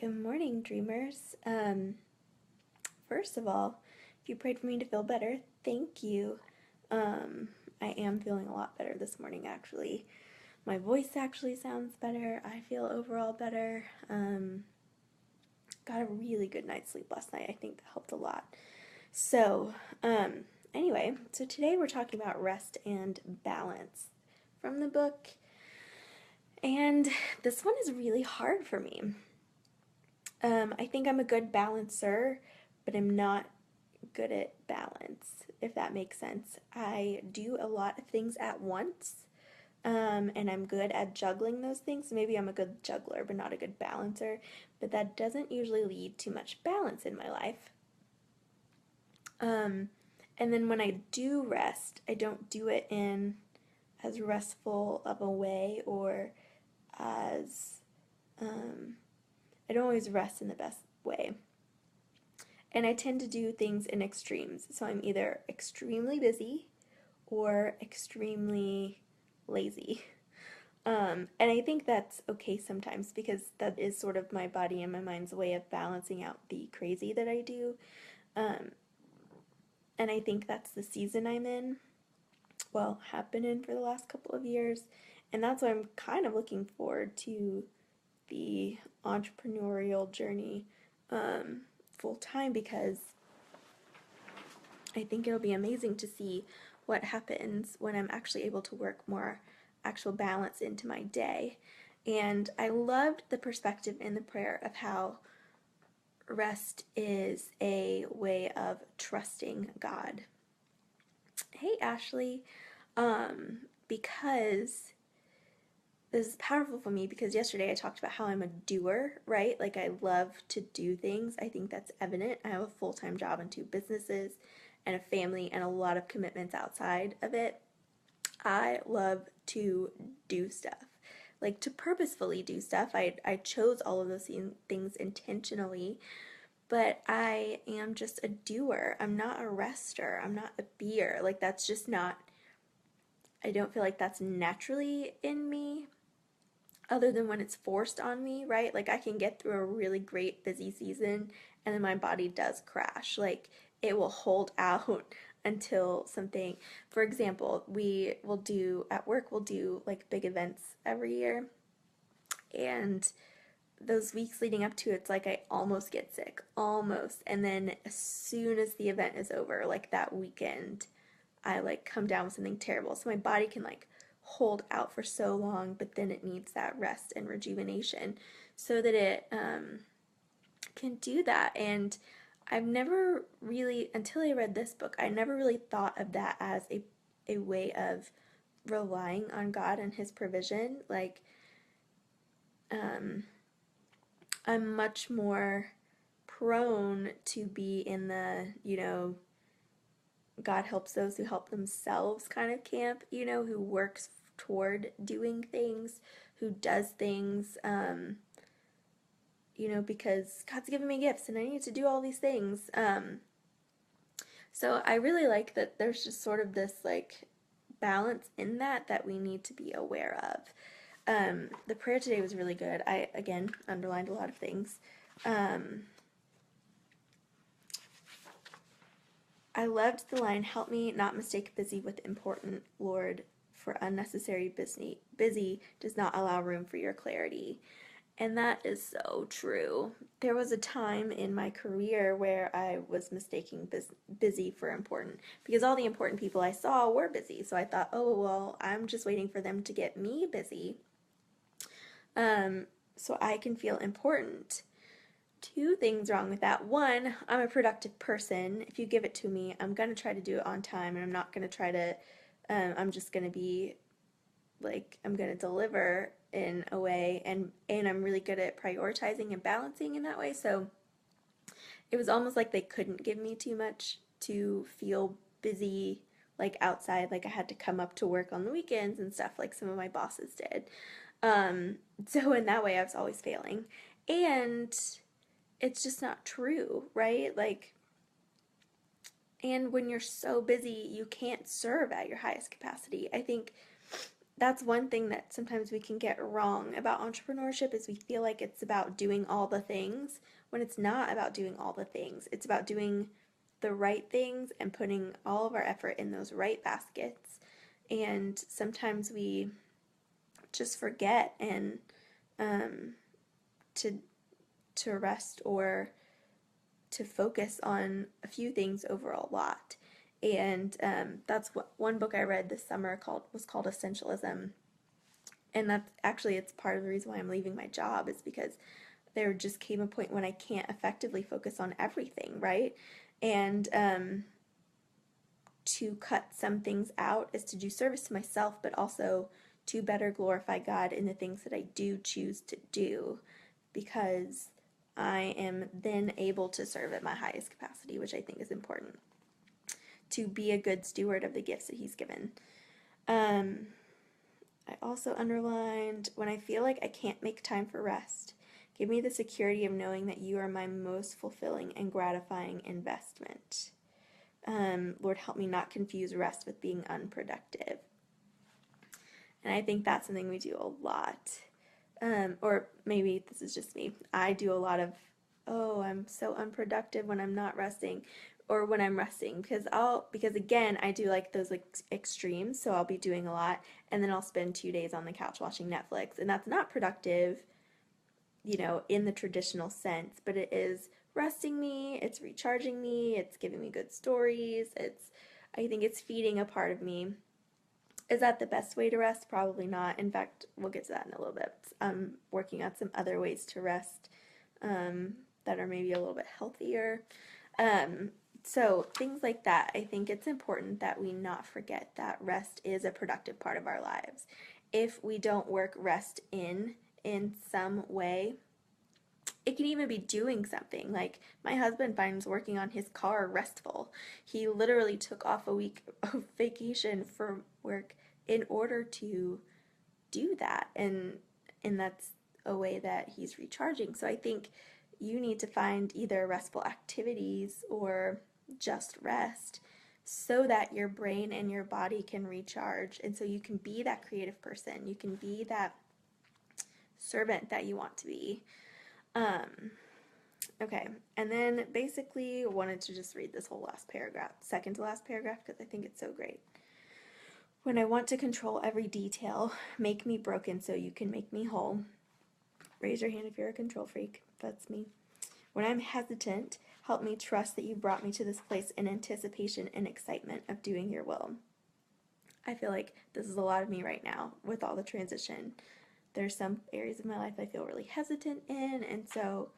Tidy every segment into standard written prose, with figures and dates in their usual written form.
Good morning, dreamers. First of all, if you prayed for me to feel better, thank you. I am feeling a lot better this morning, actually. My voice actually sounds better. I feel overall better. Got a really good night's sleep last night. I think that helped a lot. So, so today we're talking about rest and balance from the book. And this one is really hard for me. I think I'm a good balancer, but I'm not good at balance, if that makes sense. I do a lot of things at once, and I'm good at juggling those things. Maybe I'm a good juggler, but not a good balancer. But that doesn't usually lead to much balance in my life. And then when I do rest, I don't do it in as restful of a way or as I don't always rest in the best way. And I tend to do things in extremes. So I'm either extremely busy or extremely lazy. And I think that's okay sometimes because that is sort of my body and my mind's way of balancing out the crazy that I do. And I think that's the season I'm in. Well, have been in for the last couple of years. And that's why I'm kind of looking forward to the entrepreneurial journey full time, because I think it'll be amazing to see what happens when I'm actually able to work more actual balance into my day. And I loved the perspective in the prayer of how rest is a way of trusting God. Hey, Ashley, because this is powerful for me because yesterday I talked about how I'm a doer, right? Like I love to do things. I think that's evident. I have a full-time job and two businesses and a family and a lot of commitments outside of it. I love to do stuff, like to purposefully do stuff. I chose all of those things intentionally, but I am just a doer. I'm not a rester. I'm not a beer. Like that's just not, I don't feel like that's naturally in me other than when it's forced on me, right? Like I can get through a really great busy season and then my body does crash. Like it will hold out until something, for example, we will do at work, we'll do like big events every year. And those weeks leading up to it, it's like I almost get sick, almost. And then as soon as the event is over, like that weekend, I like come down with something terrible. So my body can like hold out for so long, but then it needs that rest and rejuvenation so that it can do that. And I've never really, until I read this book, I never really thought of that as a way of relying on God and His provision. Like, I'm much more prone to be in the, God helps those who help themselves kind of camp, who works toward doing things, who does things, because God's given me gifts and I need to do all these things. So I really like that there's just sort of this like balance in that we need to be aware of. The prayer today was really good. I, again, underlined a lot of things. I loved the line, "Help me not mistake busy with important, Lord, for unnecessary busy does not allow room for your clarity." And that is so true. There was a time in my career where I was mistaking busy for important because all the important people I saw were busy. So I thought, oh, well, I'm just waiting for them to get me busy so I can feel important. Two things wrong with that. One, I'm a productive person. If you give it to me, I'm going to try to do it on time, and I'm not going to try to, I'm just going to be like, I'm going to deliver in a way, and I'm really good at prioritizing and balancing in that way. So it was almost like they couldn't give me too much to feel busy, like outside, like I had to come up to work on the weekends and stuff like some of my bosses did. So in that way I was always failing. And it's just not true, right? Like, and when you're so busy, you can't serve at your highest capacity. I think that's one thing that sometimes we can get wrong about entrepreneurship is we feel like it's about doing all the things when it's not about doing all the things. It's about doing the right things and putting all of our effort in those right baskets. And sometimes we just forget and um, to to rest or to focus on a few things over a lot. And that's what one book I read this summer called Essentialism, and that's actually it's part of the reason why I'm leaving my job is because there just came a point when I can't effectively focus on everything, right? And to cut some things out is to do service to myself, but also to better glorify God in the things that I do choose to do, because I am then able to serve at my highest capacity, which I think is important, to be a good steward of the gifts that He's given. Um, I also underlined, when I feel like I can't make time for rest, give me the security of knowing that you are my most fulfilling and gratifying investment. Lord, help me not confuse rest with being unproductive. And I think that's something we do a lot. Or maybe this is just me. I do a lot of, oh, I'm so unproductive when I'm not resting or when I'm resting because again, I do like those like extremes. So I'll be doing a lot and then I'll spend 2 days on the couch watching Netflix, and that's not productive, in the traditional sense, but it is resting me, it's recharging me, it's giving me good stories. I think it's feeding a part of me. Is that the best way to rest? Probably not. In fact, we'll get to that in a little bit. I'm working on some other ways to rest that are maybe a little bit healthier. Um, so things like that, I think it's important that we not forget that rest is a productive part of our lives. If we don't work rest in some way, it can even be doing something. Like my husband finds working on his car restful. He literally took off a week of vacation from work in order to do that. And that's a way that he's recharging. So I think you need to find either restful activities or just rest so that your brain and your body can recharge. And so you can be that creative person. You can be that servant that you want to be. Okay, and then basically wanted to just read this whole last paragraph, second to last paragraph, because I think it's so great. When I want to control every detail, make me broken so you can make me whole. Raise your hand if you're a control freak. That's me. When I'm hesitant, help me trust that you brought me to this place in anticipation and excitement of doing your will. I feel like this is a lot of me right now with all the transition. There's some areas of my life I feel really hesitant in, and so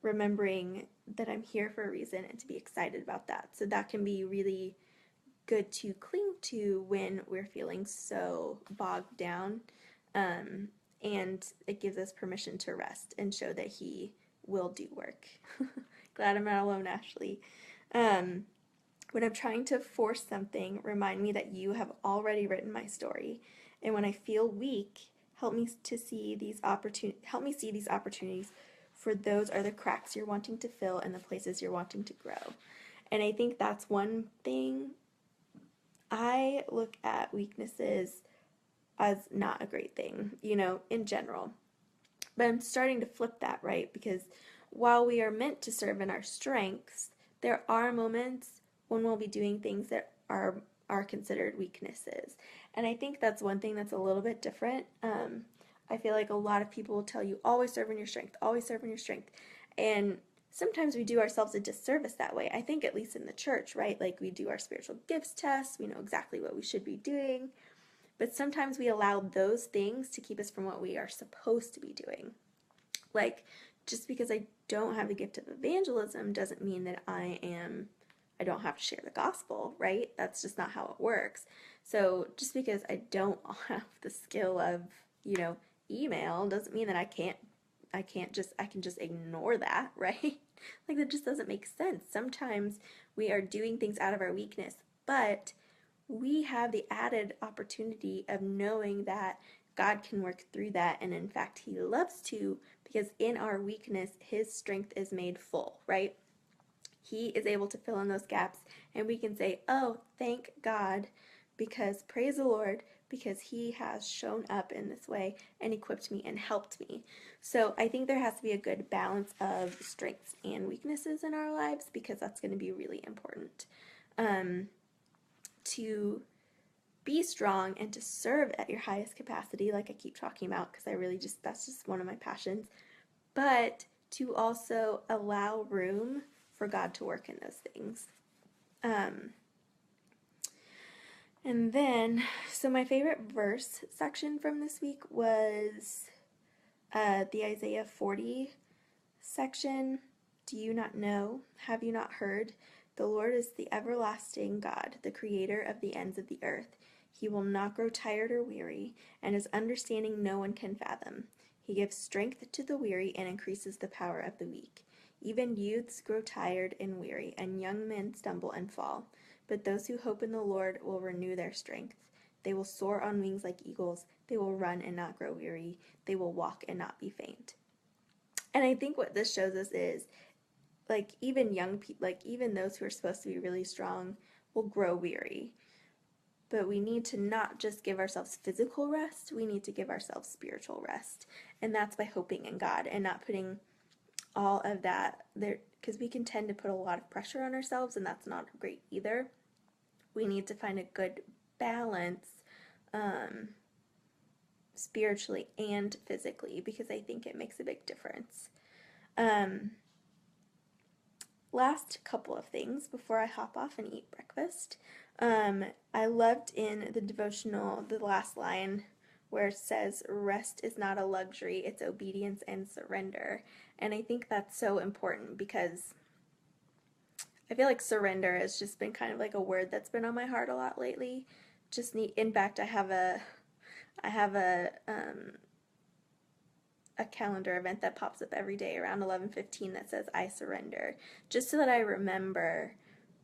remembering that I'm here for a reason and to be excited about that. So that can be really good to cling to when we're feeling so bogged down. And it gives us permission to rest and show that He will do work. Glad I'm not alone, Ashley. When I'm trying to force something, remind me that you have already written my story. And when I feel weak, help me see these opportunities, for those are the cracks you're wanting to fill and the places you're wanting to grow. And I think that's one thing. I look at weaknesses as not a great thing, in general. But I'm starting to flip that, right? Because while we are meant to serve in our strengths, there are moments when we'll be doing things that are considered weaknesses. And I think that's one thing that's a little bit different. I feel like a lot of people will tell you, always serve in your strength, always serve in your strength. And sometimes we do ourselves a disservice that way. I think at least in the church, right? Like we do our spiritual gifts tests, we know exactly what we should be doing. But sometimes we allow those things to keep us from what we are supposed to be doing. Like, just because I don't have the gift of evangelism doesn't mean that I don't have to share the gospel, right? That's just not how it works. So just because I don't have the skill of, email doesn't mean that I can just ignore that, right? Like that just doesn't make sense. Sometimes we are doing things out of our weakness, but we have the added opportunity of knowing that God can work through that, and in fact, He loves to, because in our weakness, His strength is made full, right? He is able to fill in those gaps, and we can say, oh, thank God because praise the Lord, because He has shown up in this way and equipped me and helped me. So I think there has to be a good balance of strengths and weaknesses in our lives, because that's going to be really important. To be strong and to serve at your highest capacity, like I keep talking about, because that's just one of my passions, but to also allow room for God to work in those things. And then, so my favorite verse section from this week was the Isaiah 40 section. Do you not know? Have you not heard? The Lord is the everlasting God, the creator of the ends of the earth. He will not grow tired or weary, and his understanding no one can fathom. He gives strength to the weary and increases the power of the weak. Even youths grow tired and weary, and young men stumble and fall. But those who hope in the Lord will renew their strength. They will soar on wings like eagles. They will run and not grow weary. They will walk and not be faint. And I think what this shows us is, like, even young people, like even those who are supposed to be really strong will grow weary. But we need to not just give ourselves physical rest, we need to give ourselves spiritual rest. And that's by hoping in God and not putting all of that there, because we can tend to put a lot of pressure on ourselves, and that's not great either. We need to find a good balance spiritually and physically, because I think it makes a big difference. Last couple of things before I hop off and eat breakfast. I loved in the devotional the last line where it says, rest is not a luxury, it's obedience and surrender. And I think that's so important, because I feel like surrender has just been kind of like a word that's been on my heart a lot lately. In fact, I have a calendar event that pops up every day around 11:15 that says I surrender, just so that I remember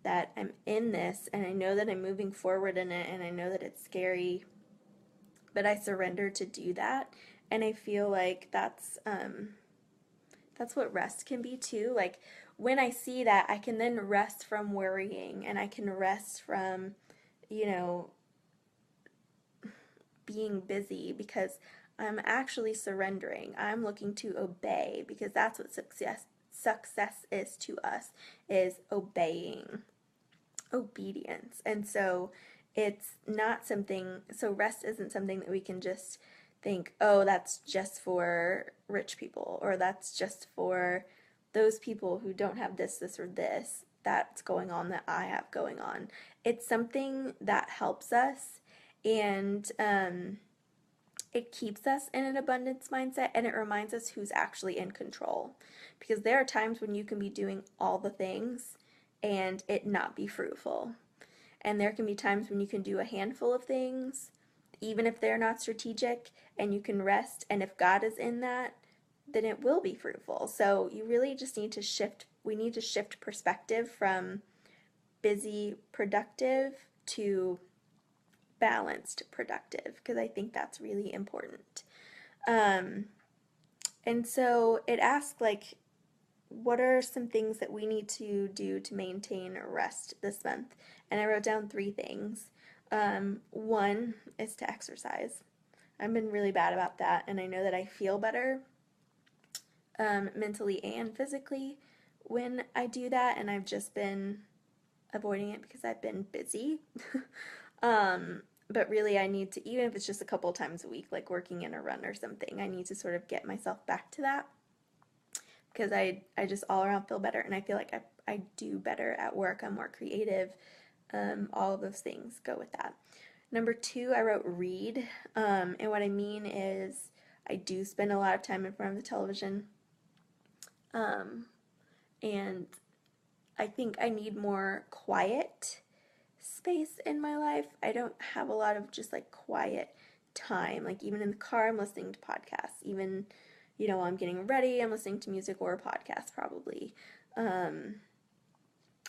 that I'm in this, and I know that I'm moving forward in it, and I know that it's scary, but I surrender to do that. And I feel like that's what rest can be too. Like, when I see that, I can then rest from worrying, and I can rest from, being busy, because I'm actually surrendering. I'm looking to obey, because that's what success is to us, is obeying, obedience. And so rest isn't something that we can just think, oh, that's just for rich people, or that's just for those people who don't have this, or this that's going on that I have going on. It's something that helps us, and it keeps us in an abundance mindset, and it reminds us who's actually in control. Because there are times when you can be doing all the things and it not be fruitful. And there can be times when you can do a handful of things, even if they're not strategic, and you can rest. And if God is in that, then it will be fruitful. So you really just need to shift perspective from busy, productive to balanced, productive, because I think that's really important. And so it asks, like, what are some things that we need to do to maintain rest this month? And I wrote down 3 things. One is to exercise. I've been really bad about that, and I know that I feel better mentally and physically when I do that, and I've just been avoiding it because I've been busy. But really, I need to, even if it's just a couple times a week, like working in a run or something, I need to sort of get myself back to that, because I just all around feel better, and I feel like I do better at work. I'm more creative. All of those things go with that. Number 2, I wrote read. And what I mean is I do spend a lot of time in front of the television. And I think I need more quiet space in my life. I don't have a lot of just like quiet time. Like, even in the car, I'm listening to podcasts. Even, while I'm getting ready, I'm listening to music or a podcast probably.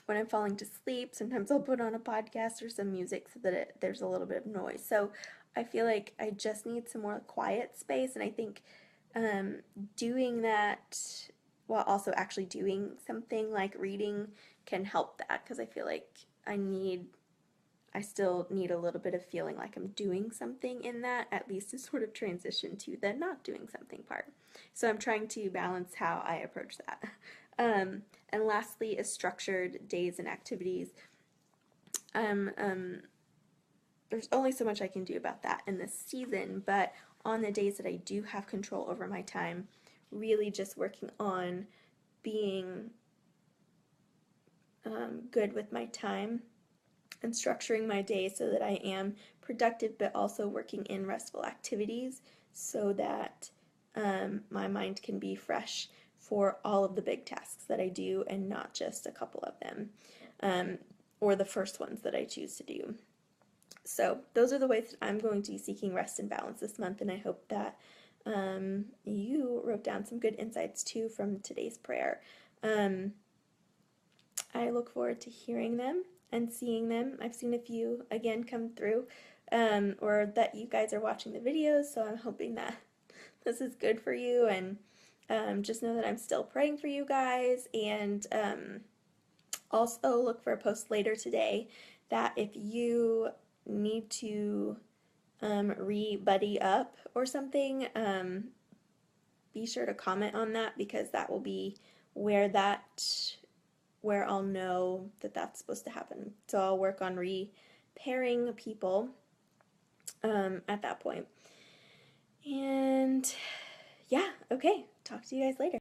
When I'm falling to sleep, sometimes I'll put on a podcast or some music so that there's a little bit of noise. So I feel like I just need some more quiet space, and I think doing that while also actually doing something like reading can help that, because I feel like I I still need a little bit of feeling like I'm doing something in that, at least to sort of transition to the not doing something part. So I'm trying to balance how I approach that. And lastly is structured days and activities. There's only so much I can do about that in this season, but on the days that I do have control over my time, really just working on being good with my time and structuring my day so that I am productive, but also working in restful activities so that my mind can be fresh for all of the big tasks that I do and not just a couple of them, or the first ones that I choose to do. So those are the ways that I'm going to be seeking rest and balance this month, and I hope that you wrote down some good insights too from today's prayer. I look forward to hearing them and seeing them. I've seen a few again come through, or that you guys are watching the videos, so I'm hoping that this is good for you, and just know that I'm still praying for you guys, and also look for a post later today that if you need to re-buddy up or something, be sure to comment on that, because that will be where I'll know that that's supposed to happen. So I'll work on re-pairing people at that point. And yeah, okay, talk to you guys later.